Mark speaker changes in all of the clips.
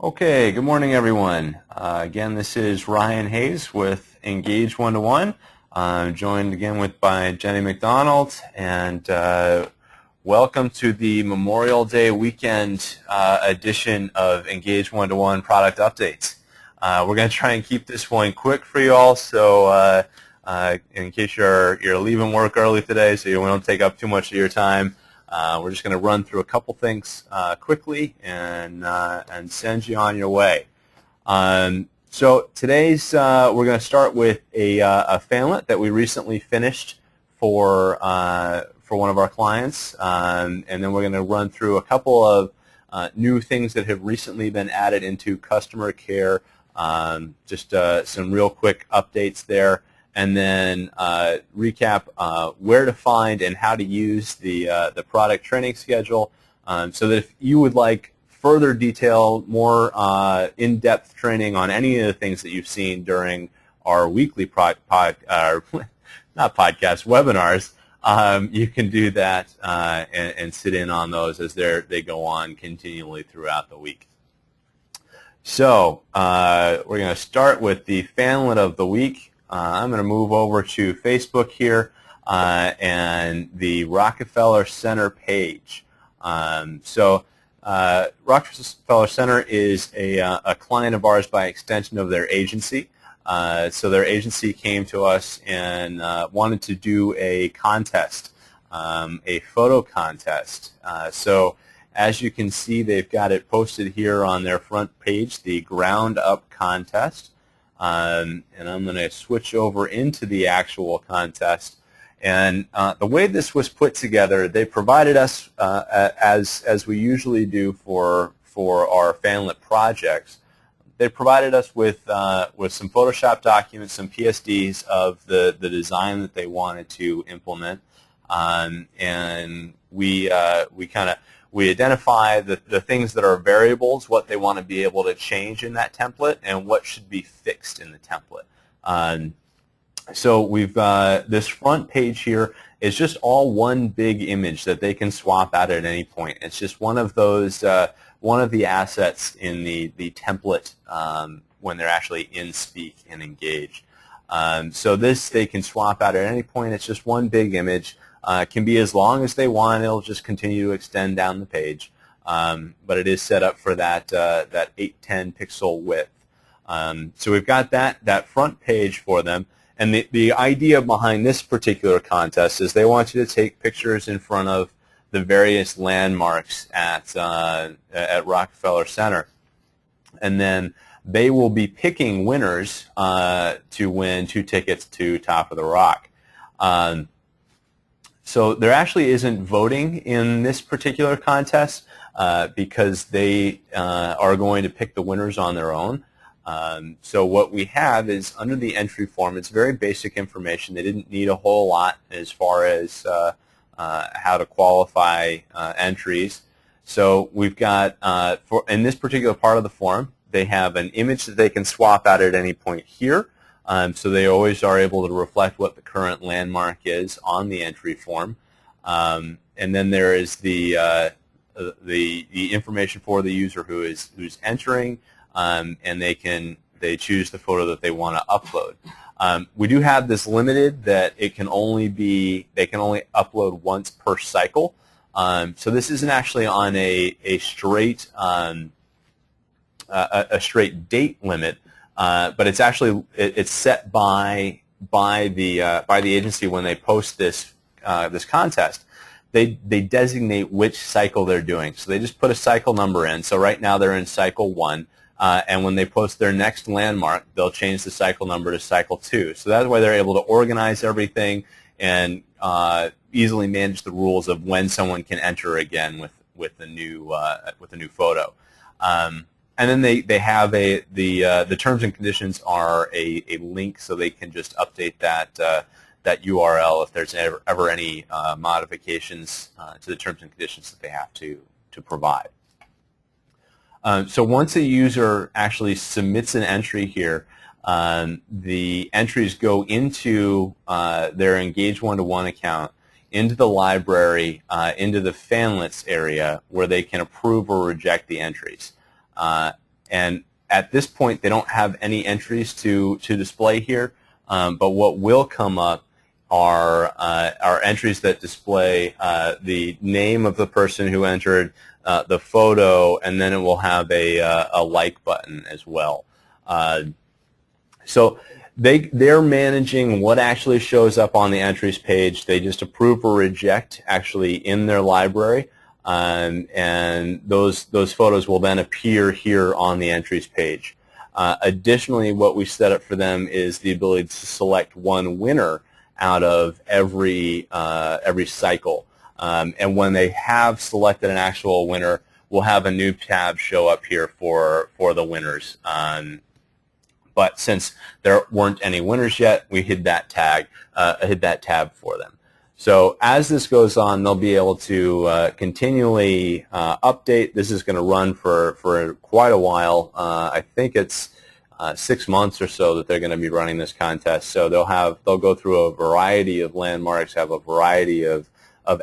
Speaker 1: Okay, good morning, everyone. Again, this is Ryan Hayes with Engage121. I'm joined again by Jenny McDonald, and welcome to the Memorial Day weekend edition of Engage121 product updates. We're going to try and keep this one quick for you all, so in case you're leaving work early today, so you don't take up too much of your time. We're just going to run through a couple things quickly and send you on your way. So today's we're going to start with a FANlet that we recently finished for one of our clients, and then we're going to run through a couple of new things that have recently been added into customer care. Just some real quick updates there. And then recap where to find and how to use the product training schedule, so that if you would like further detail, more in-depth training on any of the things that you've seen during our weekly webinars, you can do that and sit in on those as they go on continually throughout the week. So we're going to start with the FANlet of the week. I'm going to move over to Facebook here and the Rockefeller Center page. Rockefeller Center is a client of ours by extension of their agency. So their agency came to us and wanted to do a contest, a photo contest. So as you can see, they've got it posted here on their front page, the Ground Up Contest. And I'm going to switch over into the actual contest. And the way this was put together, they provided us, as we usually do for our FANlet projects, they provided us with some Photoshop documents, some PSDs of the design that they wanted to implement, and we identify the things that are variables, what they want to be able to change in that template, and what should be fixed in the template. So we've this front page here is just all one big image that they can swap out at any point. It's just one of those, one of the assets in the template when they're actually in Speak and Engage. So this they can swap out at any point. It's just one big image. It can be as long as they want. It'll just continue to extend down the page, but it is set up for that 810 pixel width. So we've got that front page for them, and the idea behind this particular contest is they want you to take pictures in front of the various landmarks at Rockefeller Center, and then they will be picking winners to win 2 tickets to Top of the Rock. So there actually isn't voting in this particular contest because they are going to pick the winners on their own. So what we have is under the entry form, it's very basic information. They didn't need a whole lot as far as how to qualify entries. So we've got, in this particular part of the form, they have an image that they can swap out at any point here. So they always are able to reflect what the current landmark is on the entry form. And then there is the information for the user who's entering, and they choose the photo that they want to upload. We do have this limited that they can only upload once per cycle. So this isn't actually on a straight date limit. But it's actually it's set by the agency when they post this contest. They designate which cycle they're doing. So they just put a cycle number in. So right now they're in cycle 1, and when they post their next landmark, they'll change the cycle number to cycle 2. So that's why they're able to organize everything and easily manage the rules of when someone can enter again with the new photo. And then they have the terms and conditions are a link, so they can just update that URL if there's ever any modifications to the terms and conditions that they have to provide. So once a user actually submits an entry here, the entries go into their Engage121 account, into the library, into the FANlets area where they can approve or reject the entries. And at this point, they don't have any entries to display here, but what will come up are entries that display the name of the person who entered, the photo, and then it will have a like button as well. So they're managing what actually shows up on the entries page. They just approve or reject actually in their library, and those photos will then appear here on the entries page. Additionally, what we set up for them is the ability to select one winner out of every cycle. And when they have selected an actual winner, we'll have a new tab show up here for the winners. But since there weren't any winners yet, we hid that tab for them. So as this goes on, they'll be able to continually update. This is going to run for quite a while. I think it's 6 months or so that they're going to be running this contest. So they'll go through a variety of landmarks, have a variety of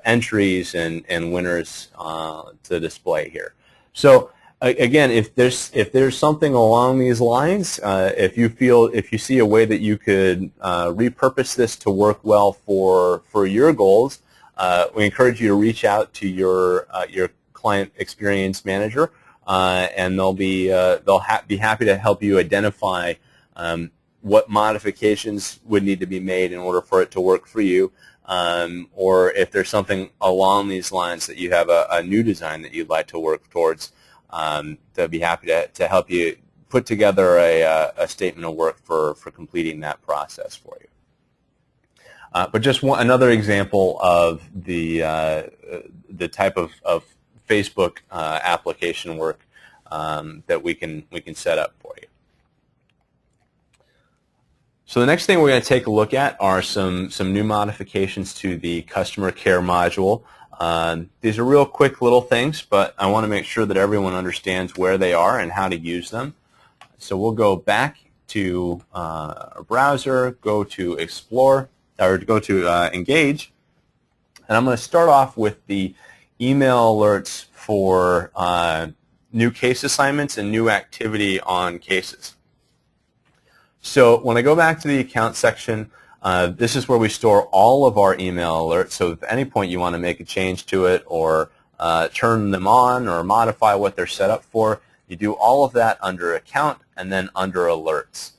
Speaker 1: entries and winners to display here. So again, if there's something along these lines, if you see a way that you could repurpose this to work well for your goals, we encourage you to reach out to your client experience manager, and they'll be happy to help you identify what modifications would need to be made in order for it to work for you, or if there's something along these lines that you have a new design that you'd like to work towards. They'll be happy to help you put together a statement of work for completing that process for you. But just another example of the type of Facebook application work that we can set up for you. So the next thing we're going to take a look at are some new modifications to the customer care module. These are real quick little things, but I want to make sure that everyone understands where they are and how to use them. So we'll go back to our browser, go to Explore, or go to Engage, and I'm going to start off with the email alerts for new case assignments and new activity on cases. So when I go back to the account section, this is where we store all of our email alerts. So if at any point you want to make a change to it or turn them on or modify what they're set up for, you do all of that under Account and then under Alerts.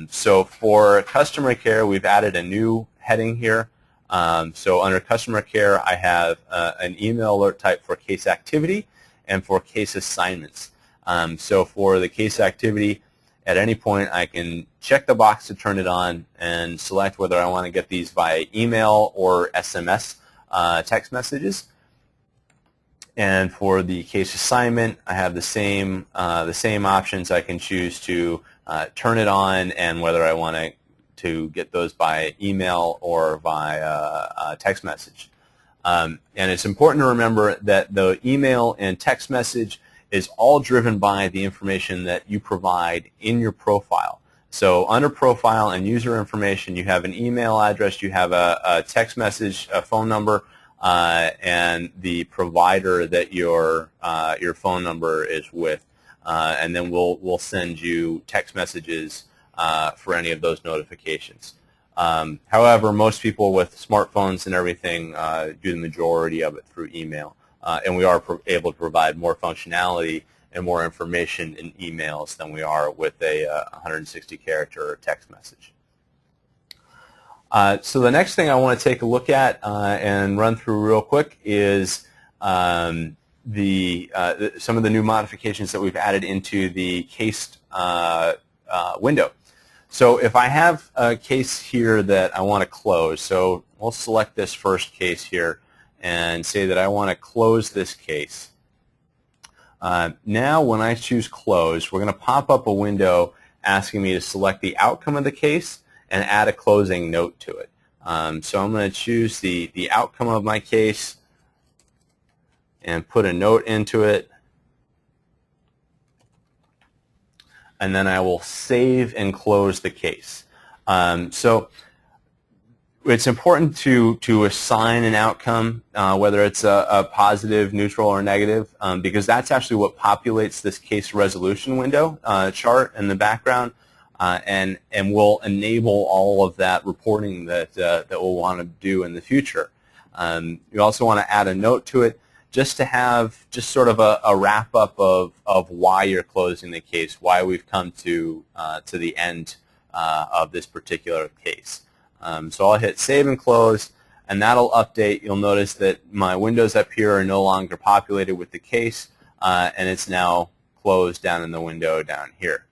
Speaker 1: So for Customer Care, we've added a new heading here. So under Customer Care, I have an email alert type for case activity and for case assignments. So for the case activity, at any point, I can check the box to turn it on and select whether I want to get these via email or SMS text messages. And for the case assignment, I have the same options. I can choose to turn it on and whether I want to get those by email or via text message. And it's important to remember that the email and text message is all driven by the information that you provide in your profile. So under profile and user information, you have an email address, you have a text message, a phone number, and the provider that your phone number is with, and then we'll send you text messages for any of those notifications. However, most people with smartphones and everything do the majority of it through email. And we are able to provide more functionality and more information in emails than we are with a 160-character text message. So the next thing I want to take a look at and run through real quick is some of the new modifications that we've added into the case window. So if I have a case here that I want to close, so we'll select this first case here and say that I want to close this case. Now when I choose close, we're going to pop up a window asking me to select the outcome of the case and add a closing note to it. So I'm going to choose the outcome of my case and put a note into it. And then I will save and close the case. So it's important to assign an outcome, whether it's a positive, neutral, or negative, because that's actually what populates this case resolution window chart in the background, and will enable all of that reporting that we'll want to do in the future. You also want to add a note to it just to have just sort of a wrap-up of why you're closing the case, why we've come to the end of this particular case. So I'll hit Save and Close, and that'll update. You'll notice that my windows up here are no longer populated with the case, and it's now closed down in the window down here.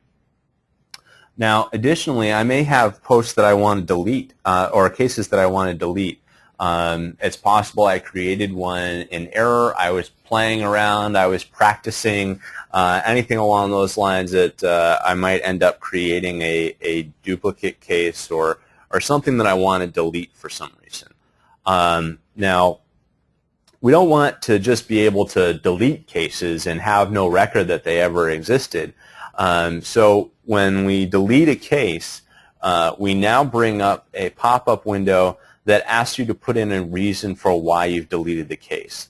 Speaker 1: Now, additionally, I may have posts that I want to delete or cases that I want to delete. It's possible I created one in error. I was playing around. I was practicing, anything along those lines that I might end up creating a duplicate case or something that I want to delete for some reason. Now, we don't want to just be able to delete cases and have no record that they ever existed. So when we delete a case, we now bring up a pop-up window that asks you to put in a reason for why you've deleted the case.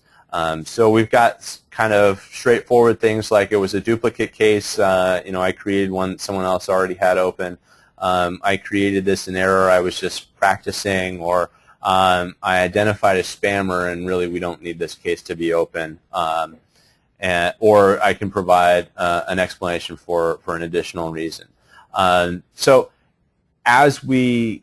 Speaker 1: So we've got kind of straightforward things like it was a duplicate case. I created one that someone else already had open. I created this in error. I was just practicing, or I identified a spammer, and really we don't need this case to be open. Or I can provide an explanation for an additional reason. So as we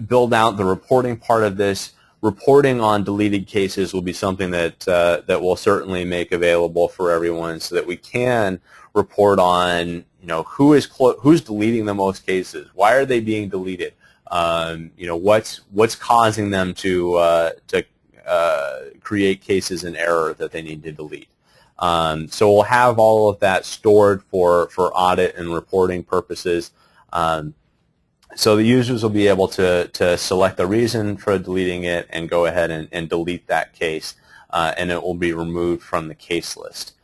Speaker 1: build out the reporting part of this, reporting on deleted cases will be something that we'll certainly make available for everyone, so that we can report on who's deleting the most cases, why are they being deleted, what's causing them to create cases in error that they need to delete. So we'll have all of that stored for audit and reporting purposes. So the users will be able to select the reason for deleting it and go ahead and delete that case, and it will be removed from the case list.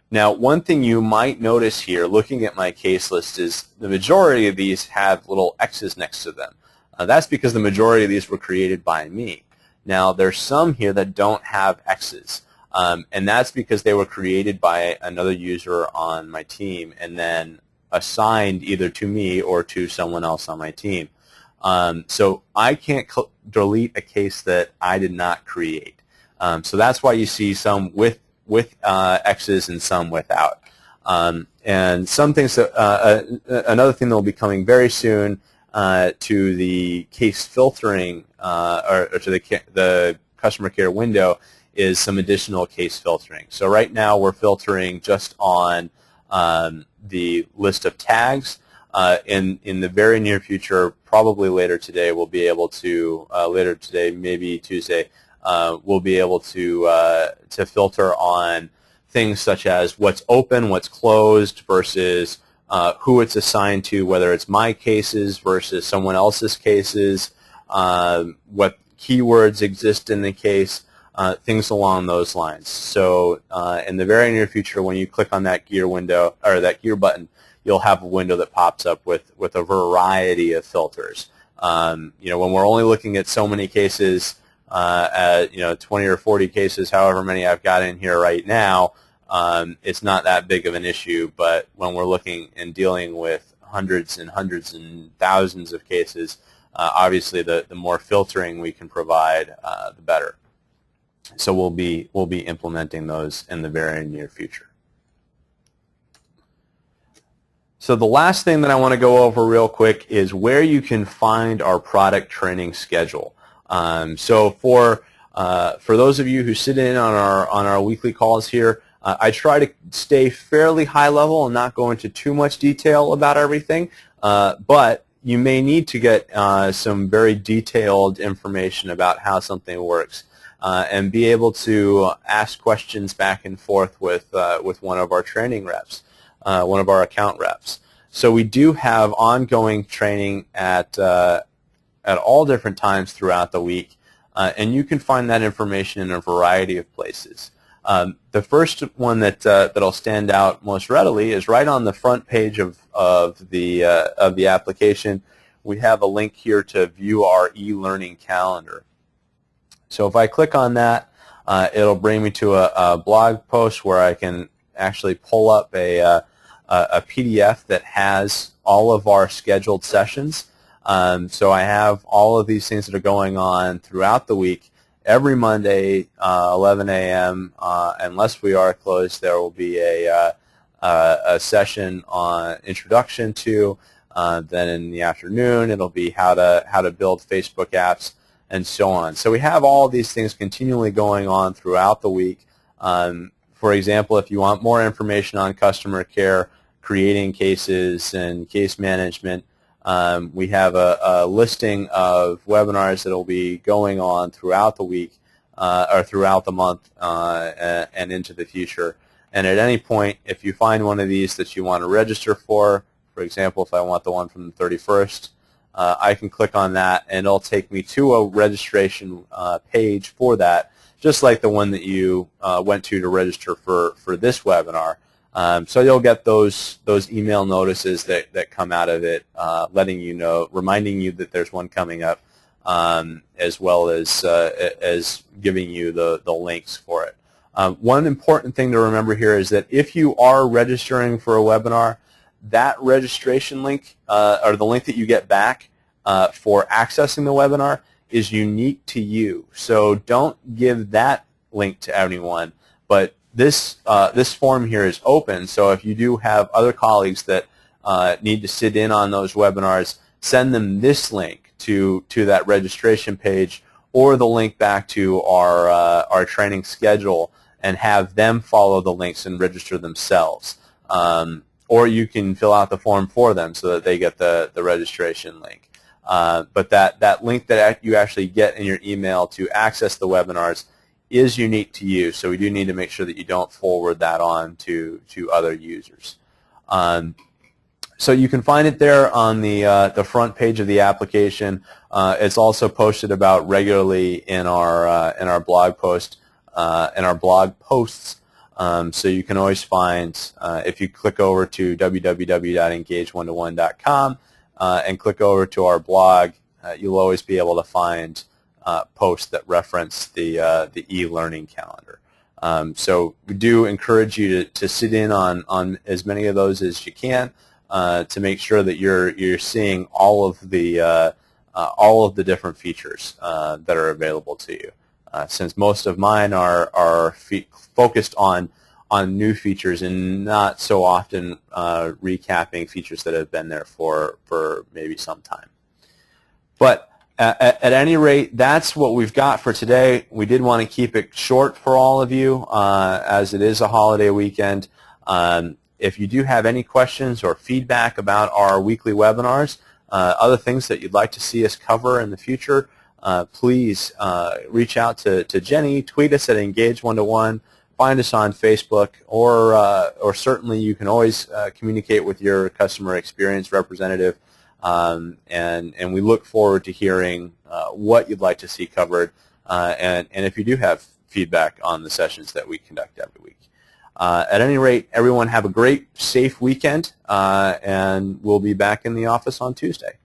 Speaker 1: Now, one thing you might notice here, looking at my case list, is the majority of these have little X's next to them. That's because the majority of these were created by me. Now, there's some here that don't have X's, and that's because they were created by another user on my team and then assigned either to me or to someone else on my team. So I can't delete a case that I did not create. So that's why you see some with X's and some without. And some things that, another thing that will be coming very soon to the case filtering or to the customer care window is some additional case filtering. So right now we're filtering just on the list of tags. In the very near future, probably later today, we'll be able to, later today, maybe Tuesday, we'll be able to filter on things such as what's open, what's closed, versus who it's assigned to, whether it's my cases versus someone else's cases, what keywords exist in the case, things along those lines. So in the very near future, when you click on that gear window or that gear button, you'll have a window that pops up with a variety of filters. When we're only looking at so many cases, 20 or 40 cases, however many I've got in here right now, it's not that big of an issue. But when we're looking and dealing with hundreds and thousands of cases, obviously the more filtering we can provide, the better. So we'll be implementing those in the very near future. So the last thing that I want to go over real quick is where you can find our product training schedule. So for those of you who sit in on our weekly calls here, I try to stay fairly high level and not go into too much detail about everything, but you may need to get some very detailed information about how something works. And be able to ask questions back and forth with one of our training reps, one of our account reps. So we do have ongoing training at all different times throughout the week, and you can find that information in a variety of places. The first one that'll stand out most readily is right on the front page of the application, we have a link here to view our e-learning calendar. So if I click on that, it'll bring me to a blog post where I can actually pull up a PDF that has all of our scheduled sessions. So I have all of these things that are going on throughout the week. Every Monday, 11 a.m., unless we are closed, there will be a session on introduction to. Then in the afternoon, it'll be how to build Facebook apps and so on. So we have all of these things continually going on throughout the week. For example, if you want more information on customer care, creating cases, and case management, we have a listing of webinars that will be going on throughout the week or throughout the month and into the future. And at any point, if you find one of these that you want to register for example, if I want the one from the 31st, I can click on that, and it'll take me to a registration page for that, just like the one that you went to register for this webinar. So you'll get those email notices that come out of it, letting you know, reminding you that there's one coming up, as well as giving you the links for it. One important thing to remember here is that if you are registering for a webinar, that registration link, or the link that you get back for accessing the webinar, is unique to you. So don't give that link to anyone, but this form here is open, so if you do have other colleagues that need to sit in on those webinars, send them this link to that registration page, or the link back to our training schedule, and have them follow the links and register themselves. Or you can fill out the form for them so that they get the registration link. But that link that you actually get in your email to access the webinars is unique to you, so we do need to make sure that you don't forward that on to other users. So you can find it there on the front page of the application. It's also posted about regularly in our blog post, in our blog posts. So you can always find, if you click over to www.engage121.com and click over to our blog, you'll always be able to find posts that reference the e-learning calendar. So we do encourage you to sit in on as many of those as you can to make sure that you're seeing all of the different features that are available to you. Since most of mine are focused on new features and not so often recapping features that have been there for maybe some time. But at any rate, that's what we've got for today. We did want to keep it short for all of you, as it is a holiday weekend. If you do have any questions or feedback about our weekly webinars, other things that you'd like to see us cover in the future, please reach out to Jenny, tweet us at Engage121, find us on Facebook, or certainly you can always communicate with your customer experience representative, and we look forward to hearing what you'd like to see covered, and if you do have feedback on the sessions that we conduct every week. At any rate, everyone have a great, safe weekend, and we'll be back in the office on Tuesday.